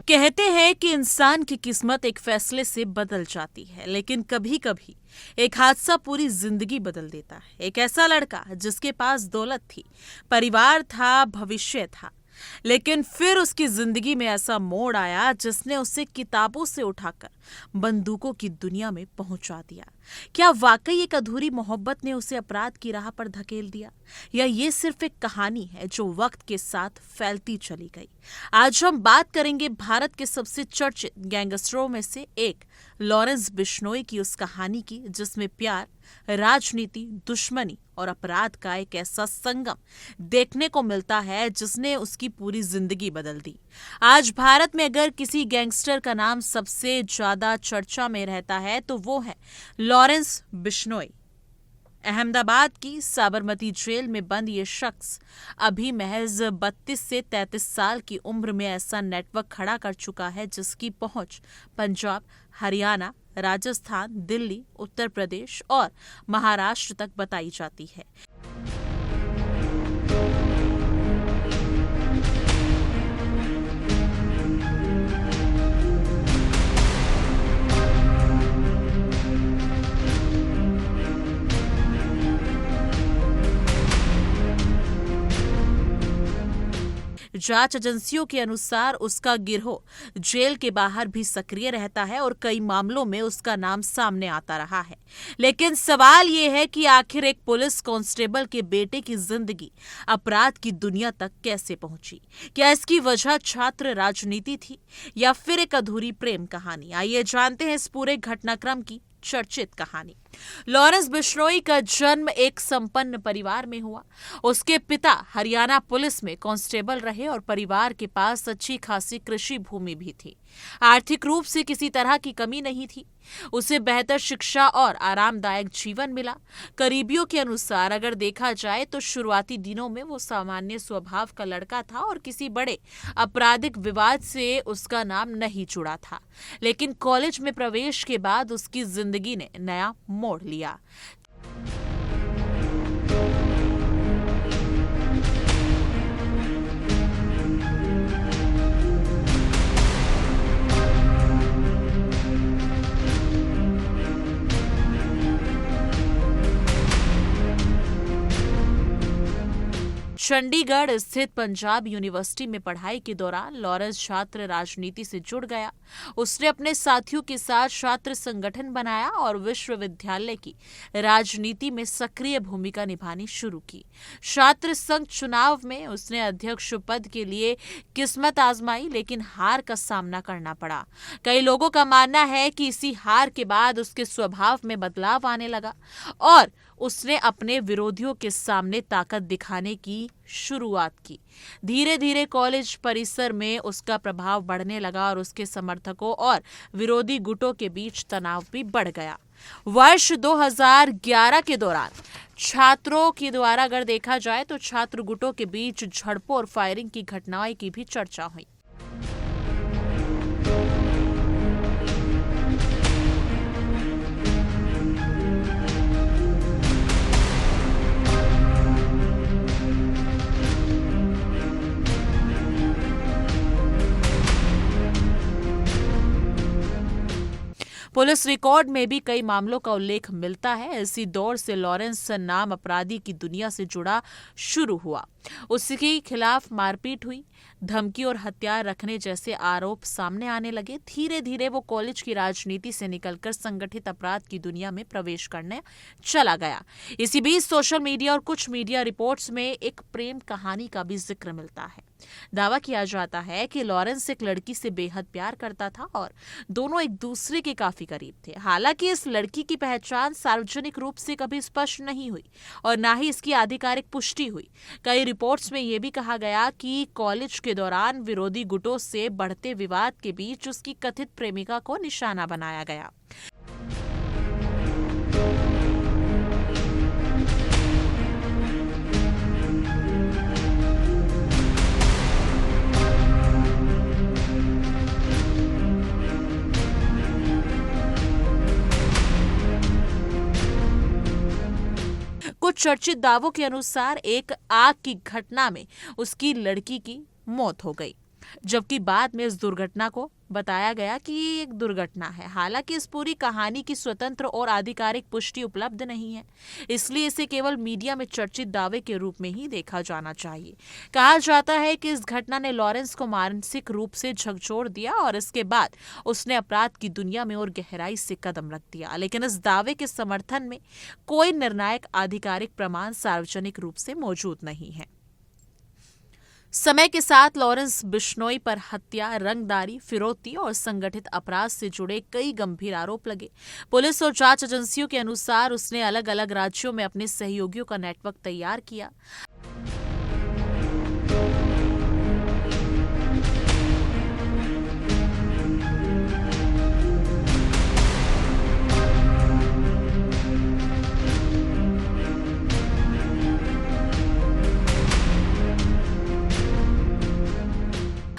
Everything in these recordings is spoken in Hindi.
कहते हैं कि इंसान की किस्मत एक फैसले से बदल जाती है, लेकिन कभी कभी एक हादसा पूरी जिंदगी बदल देता है। एक ऐसा लड़का जिसके पास दौलत थी, परिवार था, भविष्य था, लेकिन फिर उसकी जिंदगी में ऐसा मोड़ आया जिसने उसे किताबों से उठाकर बंदूकों की दुनिया में पहुंचा दिया। क्या वाकई एक अधूरी मोहब्बत ने उसे अपराध की राह पर धकेल दिया, या ये सिर्फ एक कहानी है जो वक्त के साथ फैलती चली गई? आज हम बात करेंगे भारत के सबसे चर्चित गैंगस्टरों में से एक लॉरेंस बिश्नोई की, उस कहानी की जिसमें प्यार, राजनीति, दुश्मनी और अपराध का एक ऐसा संगम देखने को मिलता है जिसने उसकी पूरी जिंदगी बदल दी। आज भारत में अगर किसी गैंगस्टर का नाम सबसे ज्यादा चर्चा में रहता है तो वो है लॉरेंस बिश्नोई। अहमदाबाद की साबरमती जेल में बंद ये शख्स अभी महज 32 से 33 साल की उम्र में ऐसा नेटवर्क खड़ा कर चुका है जिसकी पहुंच पंजाब, हरियाणा, राजस्थान, दिल्ली, उत्तर प्रदेश और महाराष्ट्र तक बताई जाती है। जांच एजेंसियों के अनुसार उसका गिरोह जेल के बाहर भी सक्रिय रहता है और कई मामलों में उसका नाम सामने आता रहा है। लेकिन सवाल यह है कि आखिर एक पुलिस कांस्टेबल के बेटे की जिंदगी अपराध की दुनिया तक कैसे पहुंची? क्या इसकी वजह छात्र राजनीति थी या फिर एक अधूरी प्रेम कहानी? आइए जानते हैं इस पूरे घटनाक्रम की चर्चित कहानी। लॉरेंस बिश्नोई का जन्म एक संपन्न परिवार में हुआ। उसके पिता हरियाणा पुलिस में कांस्टेबल रहे और परिवार के पास अच्छी खासी कृषि भूमि भी थी। आर्थिक रूप से किसी तरह की कमी नहीं थी। उसे बेहतर शिक्षा और आरामदायक जीवन मिला। करीबियों के अनुसार अगर देखा जाए तो शुरुआती दिनों में वो सामान्य स्वभाव का लड़का था और किसी बड़े आपराधिक विवाद से उसका नाम नहीं जुड़ा था। लेकिन कॉलेज में प्रवेश के बाद उसकी जिंदगी ने नया मोड़ लिया। चंडीगढ़ स्थित पंजाब यूनिवर्सिटी में पढ़ाई के दौरान लॉरेंस छात्र राजनीति से जुड़ गया। उसने अपने साथियों के साथ छात्र संगठन बनाया और विश्वविद्यालय की राजनीति में सक्रिय भूमिका निभानी शुरू की। छात्र संघ चुनाव में उसने अध्यक्ष पद के लिए किस्मत आजमाई, लेकिन हार का सामना करना पड़ा। कई लोगों का मानना है कि इसी हार के बाद उसके स्वभाव में बदलाव आने लगा और उसने अपने विरोधियों के सामने ताकत दिखाने की शुरुआत की। धीरे धीरे कॉलेज परिसर में उसका प्रभाव बढ़ने लगा और उसके समर्थकों और विरोधी गुटों के बीच तनाव भी बढ़ गया। वर्ष 2011 के दौरान छात्रों के द्वारा अगर देखा जाए तो छात्र गुटों के बीच झड़पों और फायरिंग की घटनाएं की भी चर्चा हुई। पुलिस रिकॉर्ड में भी कई मामलों का उल्लेख मिलता है। इसी दौर से लॉरेंस नाम अपराधी की दुनिया से जुड़ा शुरू हुआ। उसके खिलाफ मारपीट हुई, धमकी और हथियार रखने जैसे आरोप सामने आने लगे। धीरे धीरे वो कॉलेज की राजनीति से निकलकर संगठित अपराध की दुनिया में प्रवेश करने चला गया। इसी बीच सोशल मीडिया और कुछ मीडिया रिपोर्ट्स में एक प्रेम कहानी का भी जिक्र मिलता है। दावा किया जाता है कि लॉरेंस एक लड़की से बेहद प्यार करता था और दोनों एक दूसरे के काफी करीब थे। हालांकि इस लड़की की पहचान सार्वजनिक रूप से कभी स्पष्ट नहीं हुई और ना ही इसकी आधिकारिक पुष्टि हुई। कई रिपोर्ट्स में यह भी कहा गया कि कॉलेज के दौरान विरोधी गुटों से बढ़ते विवाद के बीच उसकी कथित प्रेमिका को निशाना बनाया गया। कुछ चर्चित दावों के अनुसार एक आग की घटना में उसकी लड़की की मौत हो गई। जबकि बाद में इस दुर्घटना को बताया गया कि ये एक दुर्घटना है। हालांकि इस पूरी कहानी की स्वतंत्र और आधिकारिक पुष्टि उपलब्ध नहीं है, इसलिए इसे केवल मीडिया में चर्चित दावे के रूप में ही देखा जाना चाहिए। कहा जाता है कि इस घटना ने लॉरेंस को मानसिक रूप से झकझोर दिया और इसके बाद उसने अपराध की दुनिया में और गहराई से कदम रख दिया। लेकिन इस दावे के समर्थन में कोई निर्णायक आधिकारिक प्रमाण सार्वजनिक रूप से मौजूद नहीं है। समय के साथ लॉरेंस बिश्नोई पर हत्या, रंगदारी, फिरौती और संगठित अपराध से जुड़े कई गंभीर आरोप लगे। पुलिस और जांच एजेंसियों के अनुसार उसने अलग अलग राज्यों में अपने सहयोगियों का नेटवर्क तैयार किया।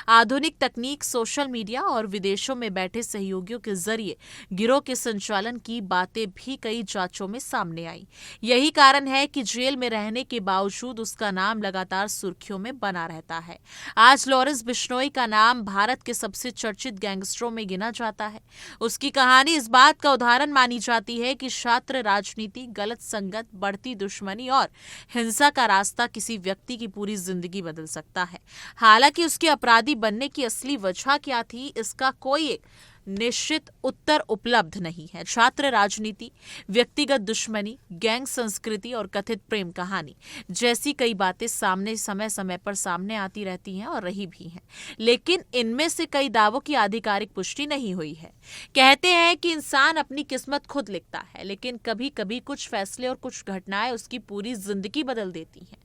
आधुनिक तकनीक, सोशल मीडिया और विदेशों में बैठे सहयोगियों के जरिए गिरोह के संचालन की बातें भी कई जांचों में सामने आई। यही कारण है कि जेल में रहने के बावजूद उसका नाम लगातार सुर्खियों में बना रहता है। आज लॉरेंस बिश्नोई का नाम भारत के सबसे चर्चित गैंगस्टरों में गिना जाता है। उसकी कहानी इस बात का उदाहरण मानी जाती है कि छात्र राजनीति, गलत संगत, बढ़ती दुश्मनी और हिंसा का रास्ता किसी व्यक्ति की पूरी जिंदगी बदल सकता है। हालांकि उसके अपराधी बनने की असली वजह क्या थी, इसका कोई एक निश्चित उत्तर उपलब्ध नहीं है। छात्र राजनीति, व्यक्तिगत दुश्मनी, गैंग संस्कृति और कथित प्रेम कहानी जैसी कई बातें समय समय पर सामने आती रहती हैं और रही भी हैं, लेकिन इनमें से कई दावों की आधिकारिक पुष्टि नहीं हुई है। कहते हैं कि इंसान अपनी किस्मत खुद लिखता है, लेकिन कभी कभी कुछ फैसले और कुछ घटनाएं उसकी पूरी जिंदगी बदल देती हैं।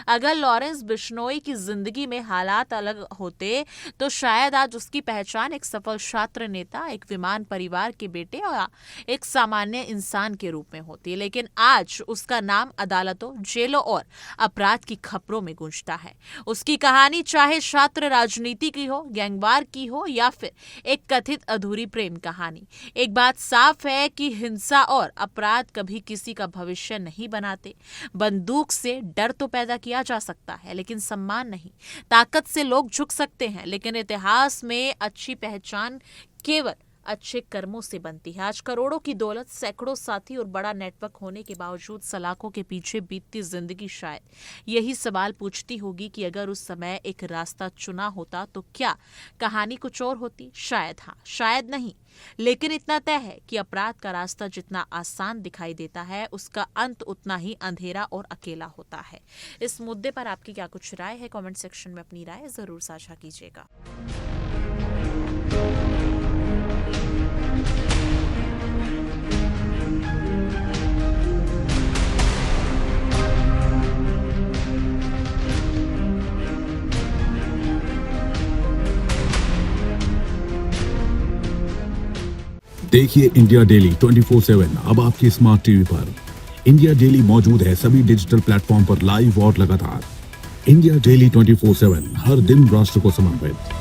अगर लॉरेंस बिश्नोई की जिंदगी में हालात अलग होते तो शायद आज उसकी पहचान एक सफल छात्र नेता, एक विमान परिवार के बेटे और एक सामान्य इंसान के रूप में होती। लेकिन आज उसका नाम अदालतों, जेलों और अपराध की खबरों में गूंजता है। उसकी कहानी चाहे छात्र राजनीति की हो, गैंगवार की हो या फिर एक कथित अधूरी प्रेम कहानी, एक बात साफ है कि हिंसा और अपराध कभी किसी का भविष्य नहीं बनाते। बंदूक से डर तो पैदा किया जा सकता है, लेकिन सम्मान नहीं। ताकत से लोग झुक सकते हैं, लेकिन इतिहास में अच्छी पहचान केवल अच्छे कर्मों से बनती है। आज करोड़ों की दौलत, सैकड़ों साथी और बड़ा नेटवर्क होने के बावजूद सलाखों के पीछे बीतती जिंदगी शायद यही सवाल पूछती होगी कि अगर उस समय एक रास्ता चुना होता तो क्या कहानी कुछ और होती? शायद हाँ, शायद नहीं। लेकिन इतना तय है कि अपराध का रास्ता जितना आसान दिखाई देता है, उसका अंत उतना ही अंधेरा और अकेला होता है। इस मुद्दे पर आपकी क्या कुछ राय है? कमेंट सेक्शन में अपनी राय जरूर साझा कीजिएगा। देखिए इंडिया डेली 24/7 अब आपकी स्मार्ट टीवी पर। इंडिया डेली मौजूद है सभी डिजिटल प्लेटफॉर्म पर लाइव और लगातार। इंडिया डेली 24/7 हर दिन राष्ट्र को समर्पित।